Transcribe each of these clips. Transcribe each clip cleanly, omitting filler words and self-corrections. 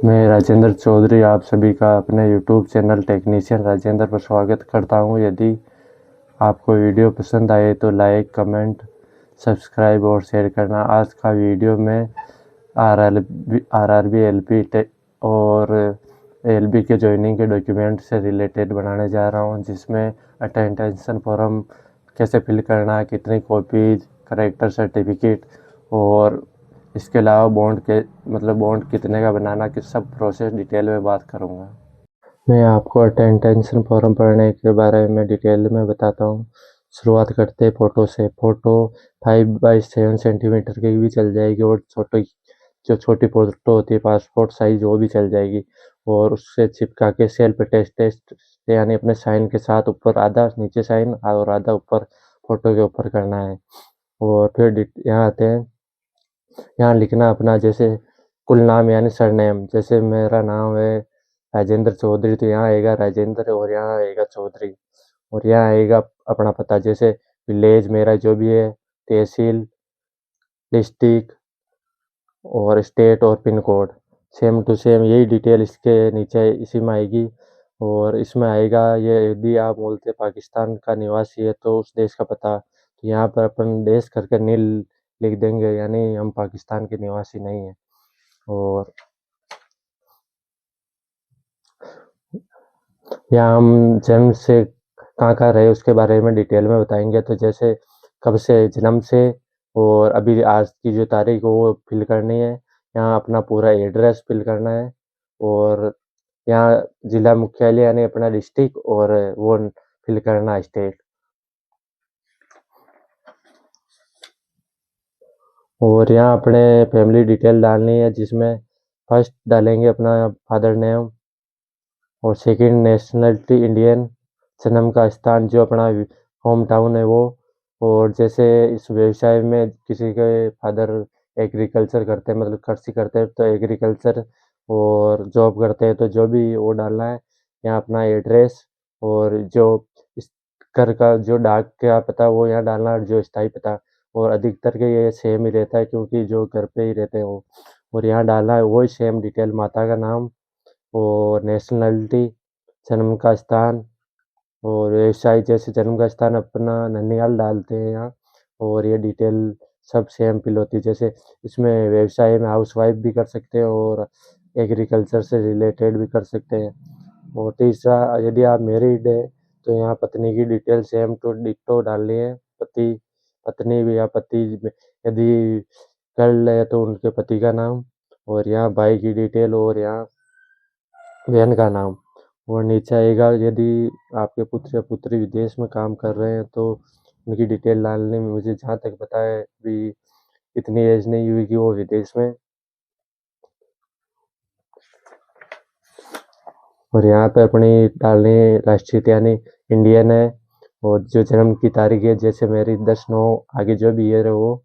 मैं राजेंद्र चौधरी आप सभी का अपने यूट्यूब चैनल टेक्नीशियन राजेंद्र पर स्वागत करता हूं। यदि आपको वीडियो पसंद आए तो लाइक, कमेंट, सब्सक्राइब और शेयर करना। आज का वीडियो में आरआरबी एलपी और एलबी के ज्वाइनिंग के डॉक्यूमेंट से रिलेटेड बनाने जा रहा हूं, जिसमें अटेंडेंस फॉर्म कैसे फिल करना है, कितनी कॉपीज, करेक्टर सर्टिफिकेट और इसके अलावा बॉन्ड कितने का बनाना कि सब प्रोसेस डिटेल में बात करूँगा। मैं आपको अटेंडेंस फॉर्म भरने के बारे में डिटेल में बताता हूँ। शुरुआत करते हैं फ़ोटो से। फ़ोटो 5x7 सेंटीमीटर की भी चल जाएगी और छोटी फ़ोटो होती है पासपोर्ट साइज़, वो भी चल जाएगी। और उससे चिपका के सेल्फ टेस्ट यानी अपने साइन के साथ ऊपर आधा नीचे साइन और आधा ऊपर फ़ोटो के ऊपर करना है। और फिर यहाँ आते हैं, यहाँ लिखना अपना जैसे कुल नाम यानी सरनेम। जैसे मेरा नाम है राजेंद्र चौधरी, तो यहाँ आएगा राजेंद्र और यहाँ आएगा चौधरी। और यहाँ आएगा अपना पता, जैसे विलेज मेरा जो भी है, तहसील, डिस्ट्रिक्ट और स्टेट और pin code same to same यही डिटेल इसके नीचे इसी में आएगी। और इसमें आएगा ये, यदि आप बोलते पाकिस्तान का निवासी है तो उस देश का पता। तो यहाँ पर अपन देश करके नील लिख देंगे, यानी हम पाकिस्तान के निवासी नहीं हैं। और यहाँ हम जन्म से कहाँ रहे उसके बारे में डिटेल में बताएंगे। तो जैसे कब से, जन्म से और अभी आज की जो तारीख हो वो फिल करनी है। यहाँ अपना पूरा एड्रेस फिल करना है और यहाँ जिला मुख्यालय यानी अपना डिस्ट्रिक्ट और वो फिल करना स्टेट। और यहाँ अपने फैमिली डिटेल डालनी है, जिसमें फर्स्ट डालेंगे अपना फादर नेम और सेकंड नेशनलिटी इंडियन, जन्म का स्थान जो अपना होम टाउन है वो। और जैसे इस व्यवसाय में किसी के फादर एग्रीकल्चर करते हैं, मतलब कृषि करते हैं, तो एग्रीकल्चर और जॉब करते हैं तो जो भी वो डालना है। यहाँ अपना एड्रेस और जो इस घर का जो डाक का पता वो यहाँ डालना है, और जो स्थायी पता। और अधिकतर के ये सेम ही रहता है क्योंकि जो घर पे ही रहते हैं वो। और यहाँ डालना है वही सेम डिटेल, माता का नाम और नेशनलिटी, जन्म का स्थान और व्यवसाय। जैसे जन्म का स्थान अपना ननिहाल डालते हैं यहाँ। और ये डिटेल सब सेम फिल होती है। जैसे इसमें व्यवसाय में हाउसवाइफ भी कर सकते हैं और एग्रीकल्चर से रिलेटेड भी कर सकते हैं। और तीसरा, यदि आप मैरिड है तो यहाँ पत्नी की डिटेल सेम टू डिट्टो डालनी है। पत्नी भी या पति यदि गर्ल है तो उनके पति का नाम। और यहाँ भाई की डिटेल और यहाँ बहन का नाम। और नीचे आएगा, यदि आपके पुत्र या पुत्री विदेश में काम कर रहे हैं तो उनकी डिटेल डालने में, मुझे जहाँ तक पता है भी इतनी एज नहीं हुई कि वो विदेश में। और यहाँ पे अपनी डालनी है राष्ट्रीयता यानी इंडियन है। और जो जन्म की तारीख है, जैसे मेरी 10/9 आगे जो भी ईयर है वो।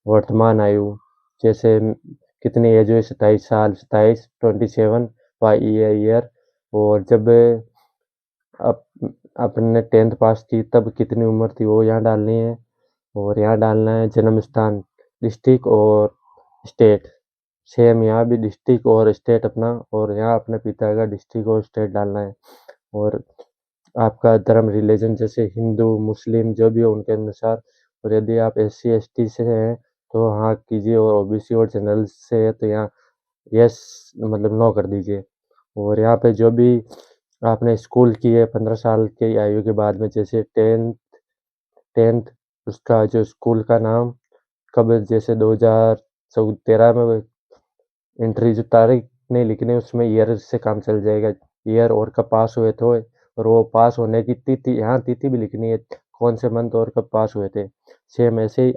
वर्तमान आयु, जैसे कितनी एज हुई, 27 साल, 27 27 ईयर। और जब अप आपने 10th पास की तब कितनी उम्र थी वो यहाँ डालनी है। और यहाँ डालना है जन्म स्थान, डिस्ट्रिक्ट और स्टेट। सेम यहाँ भी डिस्ट्रिक्ट और स्टेट अपना, और यहाँ अपने पिता का डिस्ट्रिक्ट और स्टेट डालना है। और आपका धर्म, रिलीजन, जैसे हिंदू मुस्लिम जो भी हो उनके अनुसार। और यदि आप SC ST से हैं तो हाँ कीजिए, और OBC और जनरल से है तो यहाँ यस मतलब नो कर दीजिए। और यहाँ पे जो भी आपने स्कूल की है 15 साल की आयु के बाद में, जैसे टेंथ उसका जो स्कूल का नाम, कब, जैसे 2013 में एंट्री, जो तारीख नहीं लिखनी उसमें ईयर से काम चल जाएगा। ईयर और कब पास हुए थे, और वो पास होने की तिथि, यहाँ तिथि भी लिखनी है, कौन से मंथ और कब पास हुए थे। सेम ऐसे ही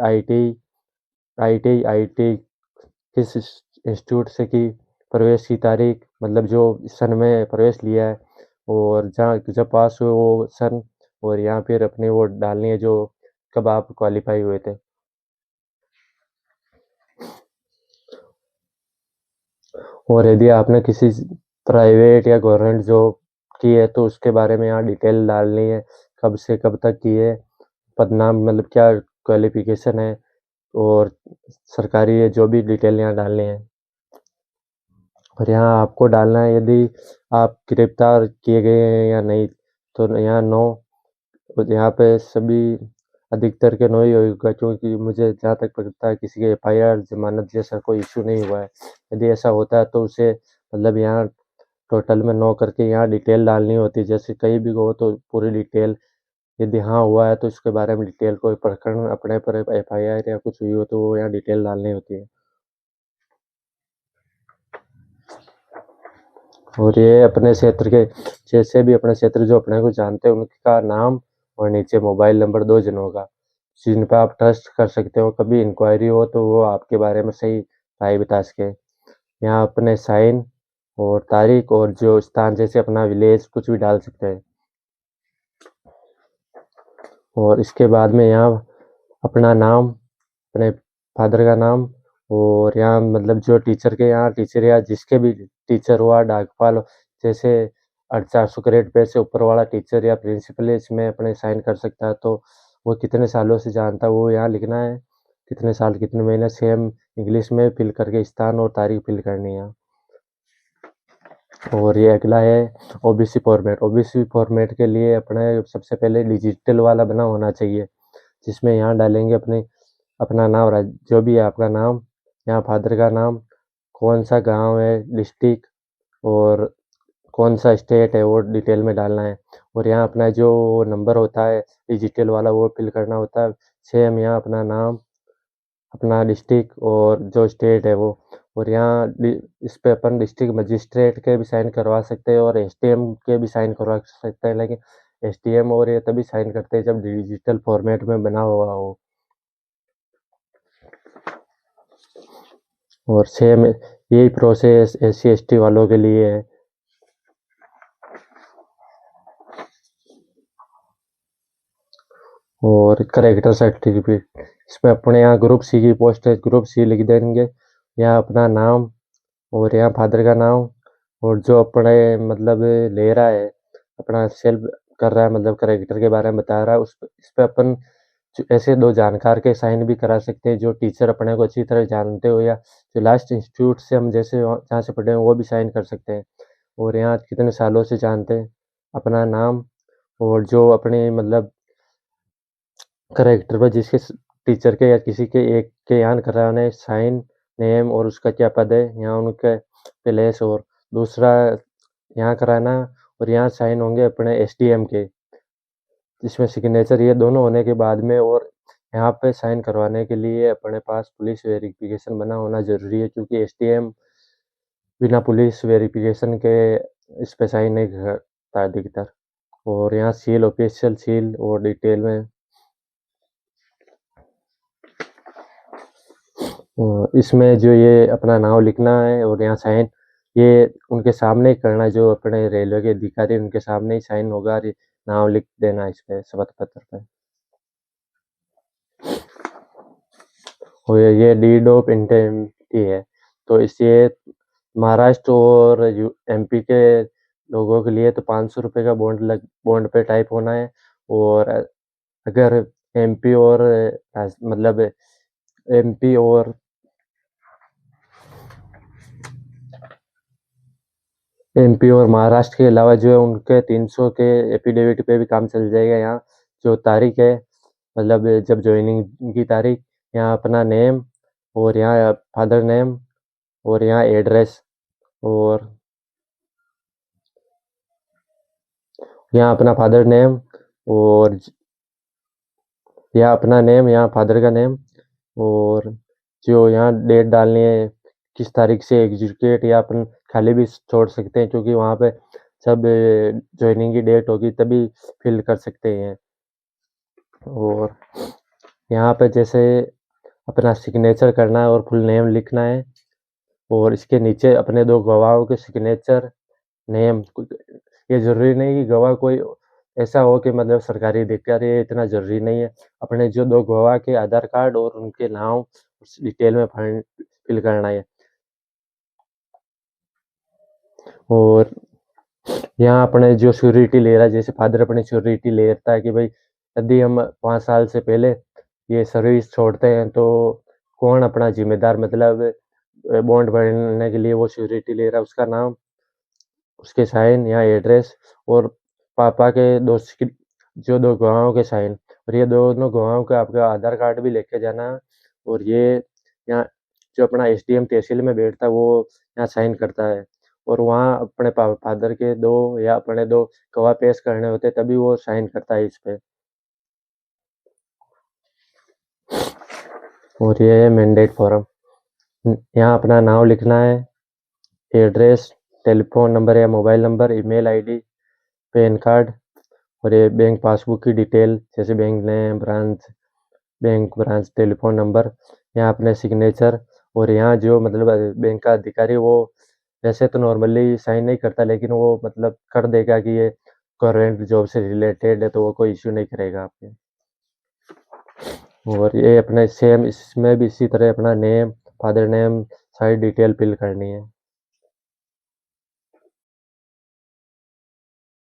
IIT किस इंस्टीट्यूट से की, प्रवेश की तारीख, मतलब जो सन में प्रवेश लिया है और जहाँ जब पास हुए वो सन। और यहाँ फिर अपनी वो डालनी है जो कब आप क्वालिफाई हुए थे। और यदि आपने किसी प्राइवेट या गवर्नमेंट जॉब की है तो उसके बारे में यहाँ डिटेल डालनी है, कब से कब तक की है, पदनाम मतलब क्या क्वालिफिकेशन है, और सरकारी है जो भी डिटेल यहाँ डालनी है। और यहाँ आपको डालना है यदि आप गिरफ्तार किए गए हैं या नहीं, तो यहाँ नो। और यहाँ पे सभी अधिकतर के नो ही होगा, क्योंकि मुझे जहाँ तक पता है किसी के एफआईआर जमानत जैसा कोई इशू नहीं हुआ है। यदि ऐसा होता है तो उसे मतलब यहाँ टोटल में नो करके यहाँ डिटेल डालनी होती है, जैसे कहीं भी हो तो पूरी डिटेल। यदि हाँ हुआ है तो इसके बारे में डिटेल, कोई प्रकरण अपने पर एफआईआर या कुछ हुई हो तो वो यहाँ डिटेल डालनी होती है। और ये अपने क्षेत्र के जैसे भी अपने क्षेत्र जो अपने को जानते हैं उनका नाम और नीचे मोबाइल नंबर 2 जनों का, जिन पर आप ट्रस्ट कर सकते हो, कभी इंक्वायरी हो तो वो आपके बारे में सही राय बता सके। यहाँ अपने साइन और तारीख और जो स्थान जैसे अपना विलेज कुछ भी डाल सकते हैं। और इसके बाद में यहाँ अपना नाम, अपने फादर का नाम, और यहाँ मतलब जो टीचर के यहाँ टीचर या जिसके भी टीचर हुआ डाकपाल हो, जैसे 450 ग्रेड पे से ऊपर वाला टीचर या प्रिंसिपल इसमें अपने साइन कर सकता है, तो वो कितने सालों से जानता है वो यहाँ लिखना है, कितने साल कितने महीने, सेम इंग्लिश में फिल करके स्थान और तारीख फिल करनी है। और ये अगला है ओबीसी फॉर्मेट। ओबीसी फॉर्मेट के लिए अपने सबसे पहले डिजिटल वाला बना होना चाहिए, जिसमें यहाँ डालेंगे अपना नाम, जो भी है आपका नाम, यहाँ फादर का नाम, कौन सा गांव है, डिस्ट्रिक्ट और कौन सा स्टेट है वो डिटेल में डालना है। और यहाँ अपना जो नंबर होता है डिजिटल वाला वो फिल करना होता है। सेम यहाँ अपना नाम, अपना डिस्ट्रिक्ट और जो स्टेट है वो। और यहाँ इस पे अपन डिस्ट्रिक्ट मजिस्ट्रेट के भी साइन करवा सकते हैं और एसडीएम के भी साइन करवा सकते हैं, लेकिन एसडीएम और ये तभी साइन करते हैं जब डिजिटल फॉर्मेट में बना हुआ हो। और सेम यही प्रोसेस SC ST वालों के लिए है। और करेक्टर सर्टिफिकेट, इसमें अपने यहाँ ग्रुप सी की पोस्ट है, ग्रुप सी लिख देंगे, यहाँ अपना नाम और यहाँ फादर का नाम, और जो अपने मतलब ले रहा है अपना सेल्फ कर रहा है, मतलब करेक्टर के बारे में बता रहा है, इस पे अपन ऐसे 2 जानकार के साइन भी करा सकते हैं, जो टीचर अपने को अच्छी तरह जानते हो या जो लास्ट इंस्टीट्यूट से हम जैसे जहाँ से पढ़े हैं वो भी साइन कर सकते हैं। और यहाँ कितने सालों से जानते हैं, अपना नाम, और जो अपने मतलब करेक्टर पर जिसके टीचर के या किसी के एक के यहाँ कर रहा है उन्हें साइन, नेम और उसका क्या पद है, यहाँ उनके प्लेस, और दूसरा यहाँ कराना। और यहाँ साइन होंगे अपने एसडीएम के, जिसमें सिग्नेचर ये दोनों होने के बाद में। और यहाँ पे साइन करवाने के लिए अपने पास पुलिस वेरिफिकेशन बना होना ज़रूरी है, क्योंकि एसडीएम बिना पुलिस वेरिफिकेशन के इस पे साइन नहीं करता अधिकतर। और यहाँ सील, ऑफिशियल सील और डिटेल में इसमें जो ये अपना नाम लिखना है और यहाँ साइन ये उनके सामने ही करना है, जो अपने रेलवे के अधिकारी उनके सामने ही साइन होगा और नाम लिख देना है इस पे शपथ पत्र पे। और ये डीड ऑफ इंडेंटिटी है, तो इसे महाराष्ट्र और एमपी के लोगों के लिए तो 500 रुपये का बॉन्ड पे टाइप होना है। और अगर एमपी और मतलब एमपी और एमपी और महाराष्ट्र के अलावा जो है उनके 300 के एफिडेविट पे भी काम चल जाएगा। यहाँ जो तारीख है मतलब जब ज्वाइनिंग की तारीख, यहाँ अपना नेम और यहाँ फादर नेम और यहाँ एड्रेस, और यहाँ अपना फादर नेम और यहाँ अपना नेम, यहाँ फादर का नेम, और जो यहाँ डेट डालनी है किस तारीख से एग्जीक्यूट, या अपन खाली भी छोड़ सकते हैं, क्योंकि वहाँ पे जब ज्वाइनिंग की डेट होगी तभी फिल कर सकते हैं। और यहाँ पे जैसे अपना सिग्नेचर करना है और फुल नेम लिखना है, और इसके नीचे अपने 2 गवाहों के सिग्नेचर, नेम। ये ज़रूरी नहीं कि गवाह कोई ऐसा हो कि मतलब सरकारी अधिकारी, ये इतना ज़रूरी नहीं है। अपने जो 2 गवाह के आधार कार्ड और उनके नाम डिटेल में फिल करना है। और यहाँ अपने जो श्योरिटी ले रहा है, जैसे फादर अपनी श्योरिटी लेता है कि भाई यदि हम 5 साल से पहले ये सर्विस छोड़ते हैं तो कौन अपना जिम्मेदार, मतलब बॉन्ड भरने के लिए वो श्योरिटी ले रहा है, उसका नाम, उसके साइन, यहाँ एड्रेस और पापा के जो 2 गवाहों के साइन, और ये दोनों गवाहों का आपका आधार कार्ड भी लेके जाना है। और ये यहाँ जो अपना एसडीएम तहसील में बैठता है वो यहाँ साइन करता है, और वहाँ अपने फादर के 2 या अपने 2 गवाह पेश करने होते हैं, तभी वो साइन करता है इस पे। और ये है मैंडेट फॉर्म, यहाँ अपना नाम लिखना है, एड्रेस, टेलीफोन नंबर या mobile number, email ID, pan card, और ये बैंक पासबुक की डिटेल जैसे bank name, branch, telephone number, यहाँ अपने सिग्नेचर। और यहाँ जो मतलब बैंक का अधिकारी वो वैसे तो नॉर्मली साइन नहीं करता, लेकिन वो मतलब कर देगा कि ये गवर्नमेंट जॉब से रिलेटेड है, तो वो कोई इश्यू नहीं करेगा आपके। और ये अपने सेम इसमें भी इसी तरह अपना नेम, फादर नेम, सारी डिटेल फिल करनी है।